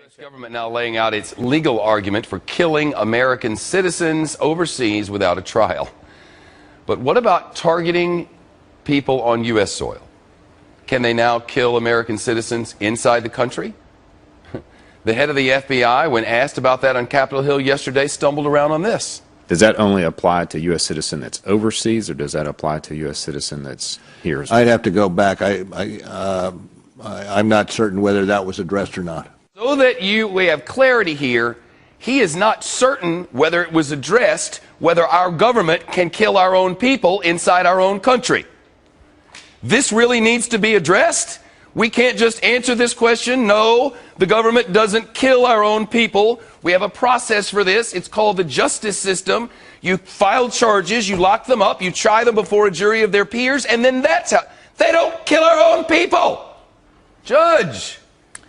U.S. government now laying out its legal argument for killing American citizens overseas without a trial. But what about targeting people on U.S. soil? Can they now kill American citizens inside the country? The head of the FBI, when asked about that on Capitol Hill yesterday, stumbled around on this. Does that only apply to U.S. citizen that's overseas, or does that apply to U.S. citizen that's here? I'd have to go back. I'm not certain whether that was addressed or not. So that we have clarity here, he is not certain whether it was addressed, whether our government can kill our own people inside our own country. This really needs to be addressed. We can't just answer this question. No, the government doesn't kill our own people. We have a process for this. It's called the justice system. You file charges, you lock them up, you try them before a jury of their peers, and then that's how. They don't kill our own people. Judge,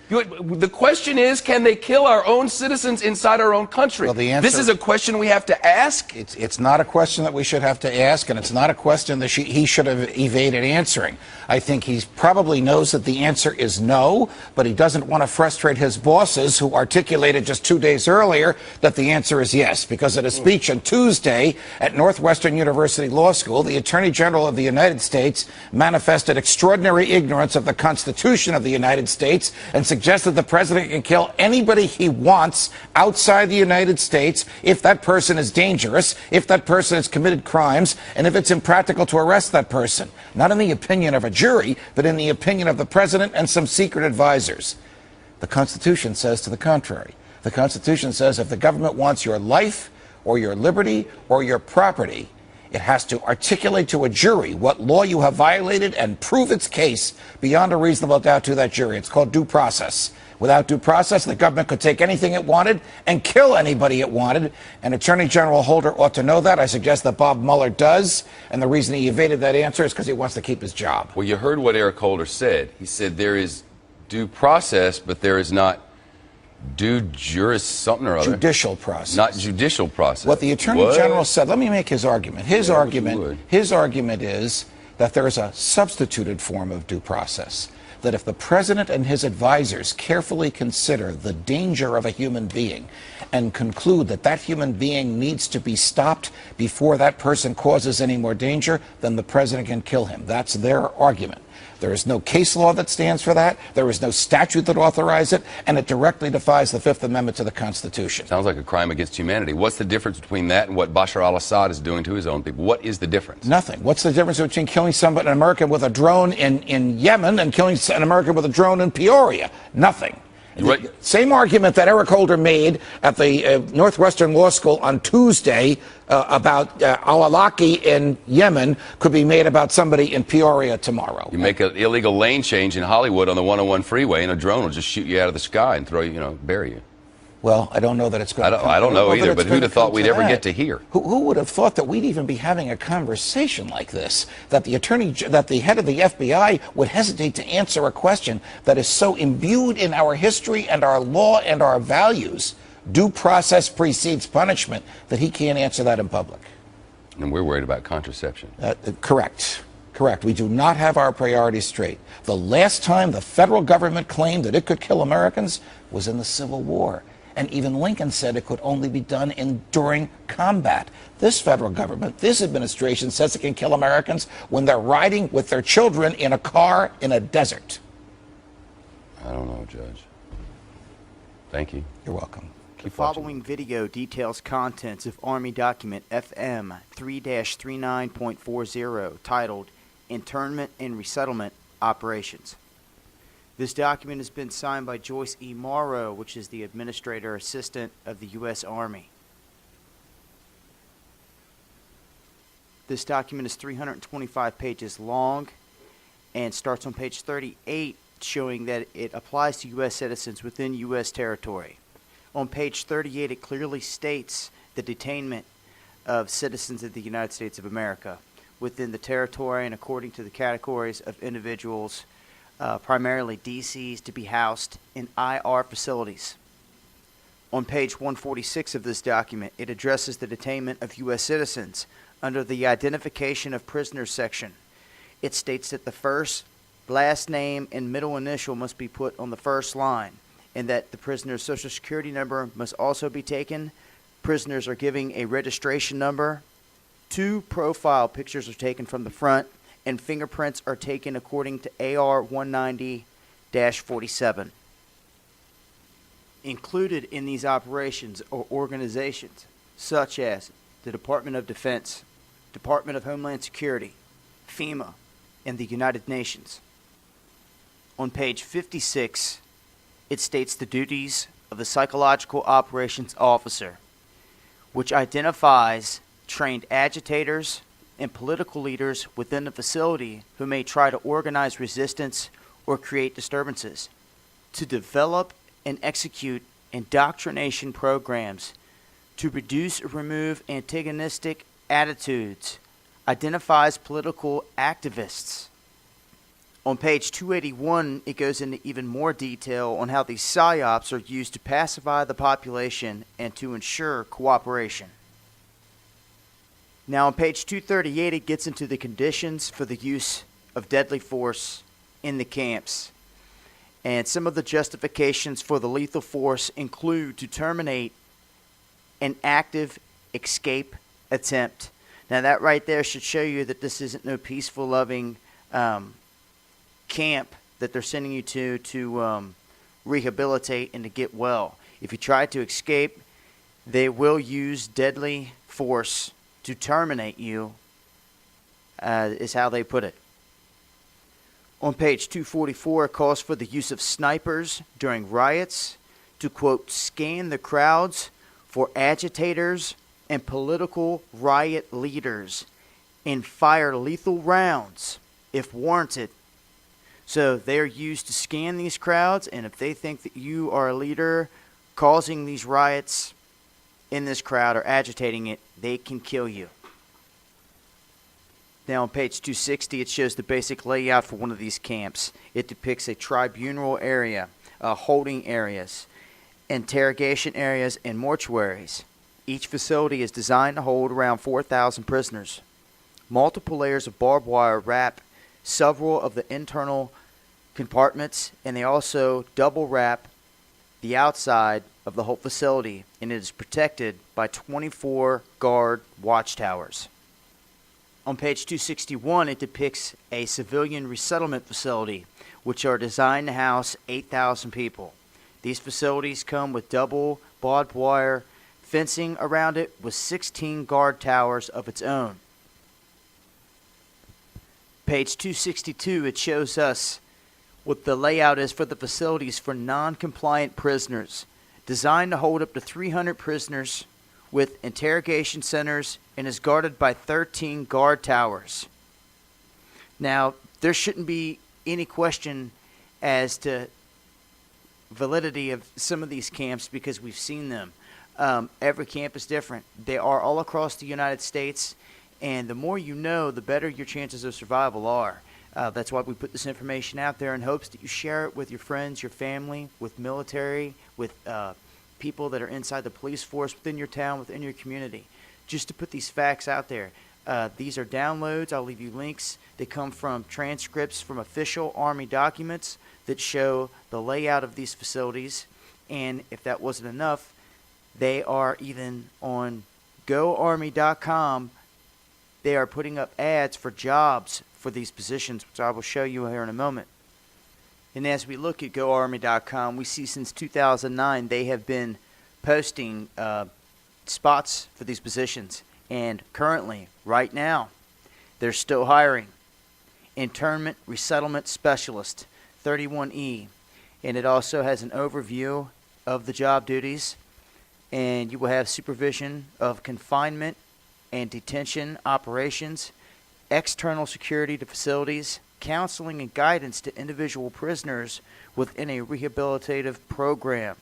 the question is, can they kill our own citizens inside our own country? Well, the answer, this is a question we have to ask. It's not a question that we should have to ask, and it's not a question that he should have evaded answering. I think he probably knows that the answer is no, but he doesn't want to frustrate his bosses who articulated just 2 days earlier that the answer is yes, because at a speech on Tuesday at Northwestern University Law School, the Attorney General of the United States manifested extraordinary ignorance of the Constitution of the United States and suggested the president can kill anybody he wants outside the United States if that person is dangerous, if that person has committed crimes, and if it's impractical to arrest that person. Not in the opinion of a jury, but in the opinion of the president and some secret advisors. The Constitution says to the contrary. The Constitution says if the government wants your life or your liberty or your property, it has to articulate to a jury what law you have violated and prove its case beyond a reasonable doubt to that jury. It's called due process. Without due process, the government could take anything it wanted and kill anybody it wanted. And Attorney General Holder ought to know that. I suggest that Bob Mueller does. And the reason he evaded that answer is because he wants to keep his job. Well, you heard what Eric Holder said. He said there is due process, but there is not due juris something or other. Judicial process. Not judicial process. What the Attorney General said, let me make his argument. His argument is that there is a substituted form of due process. That if the president and his advisors carefully consider the danger of a human being and conclude that that human being needs to be stopped before that person causes any more danger, then the president can kill him. That's their argument. There is no case law that stands for that. There is no statute that authorizes it, and it directly defies the Fifth Amendment to the Constitution. Sounds like a crime against humanity. What's the difference between that and what Bashar al-Assad is doing to his own people? What is the difference? Nothing. What's the difference between killing somebody, an American with a drone in Yemen and killing an American with a drone in Peoria? Nothing. Right. Same argument that Eric Holder made at the Northwestern Law School on Tuesday about al-Awlaki in Yemen could be made about somebody in Peoria tomorrow. You make an illegal lane change in Hollywood on the 101 freeway, and a drone will just shoot you out of the sky and throw you, bury you. Well, I don't know that it's going to come. I don't know either, but who'd have thought we'd ever get to hear? Who would have thought that we'd even be having a conversation like this? That the head of the FBI would hesitate to answer a question that is so imbued in our history and our law and our values, due process precedes punishment, that he can't answer that in public. And we're worried about contraception. Correct. Correct. We do not have our priorities straight. The last time the federal government claimed that it could kill Americans was in the Civil War. And even Lincoln said it could only be done during combat. This federal government, this administration says it can kill Americans when they're riding with their children in a car in a desert. I don't know, Judge. Thank you. You're welcome. The following video details contents of Army Document FM 3-39.40 titled Internment and Resettlement Operations. This document has been signed by Joyce E. Morrow, which is the Administrator Assistant of the U.S. Army. This document is 325 pages long and starts on page 38, showing that it applies to U.S. citizens within U.S. territory. On page 38, it clearly states the detainment of citizens of the United States of America within the territory and according to the categories of individuals, primarily DCs, to be housed in IR facilities. On page 146 of this document, it addresses the detainment of U.S. citizens under the Identification of Prisoners section. It states that the first, last name, and middle initial must be put on the first line, and that the prisoner's social security number must also be taken. Prisoners are giving a registration number. 2 profile pictures are taken from the front, and fingerprints are taken according to AR 190-47. Included in these operations are organizations such as the Department of Defense, Department of Homeland Security, Fema, and the United Nations. On page 56, it states the duties of the Psychological Operations Officer, which identifies trained agitators and political leaders within the facility who may try to organize resistance or create disturbances, to develop and execute indoctrination programs to reduce or remove antagonistic attitudes, identifies political activists. On page 281, it goes into even more detail on how these PSYOPs are used to pacify the population and to ensure cooperation. Now on page 238, it gets into the conditions for the use of deadly force in the camps. And some of the justifications for the lethal force include to terminate an active escape attempt. Now that right there should show you that this isn't no peaceful, loving camp that they're sending you to rehabilitate and to get well. If you try to escape, they will use deadly force to terminate you, is how they put it. On page 244, it calls for the use of snipers during riots to, quote, scan the crowds for agitators and political riot leaders and fire lethal rounds if warranted. So they're used to scan these crowds, and if they think that you are a leader causing these riots in this crowd or agitating it, they can kill you. Now on page 260, it shows the basic layout for one of these camps. It depicts a tribunal area, holding areas, interrogation areas, and mortuaries. Each facility is designed to hold around 4,000 prisoners. Multiple layers of barbed wire wrap several of the internal compartments, and they also double wrap the outside of the whole facility, and it is protected by 24 guard watchtowers. On page 261, it depicts a civilian resettlement facility, which are designed to house 8,000 people. These facilities come with double barbed wire fencing around it with 16 guard towers of its own. Page 262, it shows us what the layout is for the facilities for non-compliant prisoners, designed to hold up to 300 prisoners with interrogation centers and is guarded by 13 guard towers. Now, there shouldn't be any question as to validity of some of these camps because we've seen them. Every camp is different. They are all across the United States, and the more you know, the better your chances of survival are. That's why we put this information out there in hopes that you share it with your friends, your family, with military, with people that are inside the police force, within your town, within your community, just to put these facts out there. These are downloads. I'll leave you links. They come from transcripts from official Army documents that show the layout of these facilities. And if that wasn't enough, they are even on GoArmy.com. They are putting up ads for jobs for these positions, which I will show you here in a moment. And as we look at GoArmy.com, we see since 2009 they have been posting spots for these positions. And currently, right now, they're still hiring. Internment Resettlement Specialist, 31E. And it also has an overview of the job duties. And you will have supervision of confinement and detention operations, external security to facilities, counseling and guidance to individual prisoners within a rehabilitative program,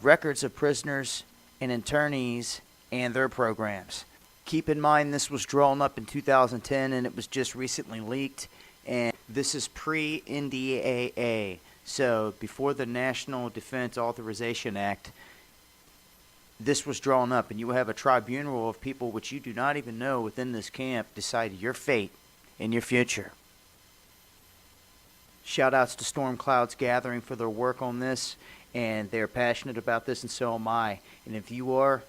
records of prisoners and internees and their programs. Keep in mind this was drawn up in 2010 and it was just recently leaked, and this is pre-NDAA, so before the National Defense Authorization Act. This was drawn up, and you will have a tribunal of people which you do not even know within this camp decide your fate and your future. Shout outs to Storm Clouds Gathering for their work on this, and they're passionate about this, and so am I. And if you are,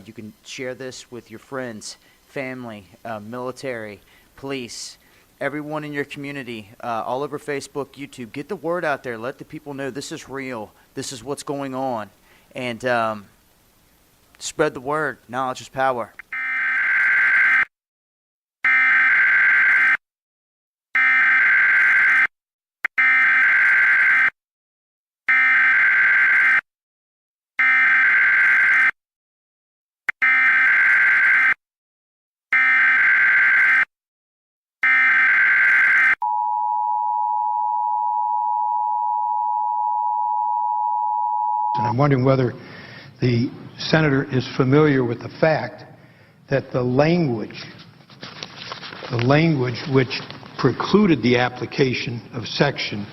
you can share this with your friends, family, military, police, everyone in your community, all over Facebook, YouTube. Get the word out there. Let the people know this is real. This is what's going on. And spread the word. Knowledge is power. And I'm wondering whether the senator is familiar with the fact that the language which precluded the application of Section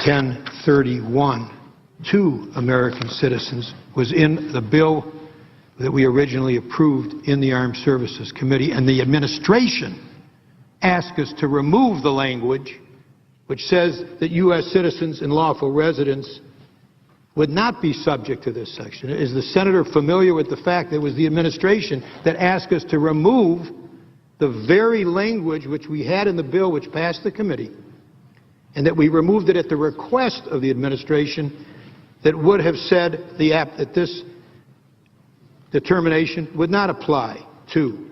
1031 to American citizens was in the bill that we originally approved in the Armed Services Committee, and the administration asked us to remove the language which says that U.S. citizens and lawful residents would not be subject to this section. Is the senator familiar with the fact that it was the administration that asked us to remove the very language which we had in the bill which passed the committee, and that we removed it at the request of the administration, that would have said that this determination would not apply to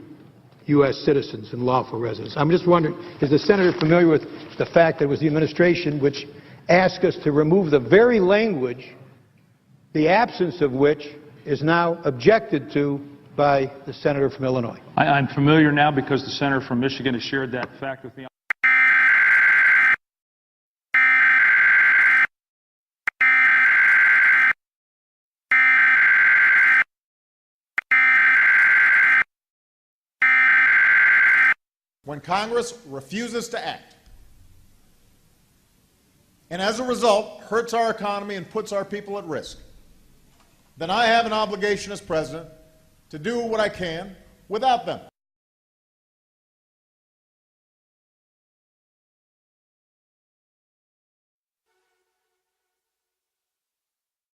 U.S. citizens and lawful residents? I'm just wondering, is the senator familiar with the fact that it was the administration which asked us to remove the very language, the absence of which is now objected to by the senator from Illinois? I'm familiar now because the senator from Michigan has shared that fact with me. When Congress refuses to act, and as a result hurts our economy and puts our people at risk, then I have an obligation as president to do what I can without them.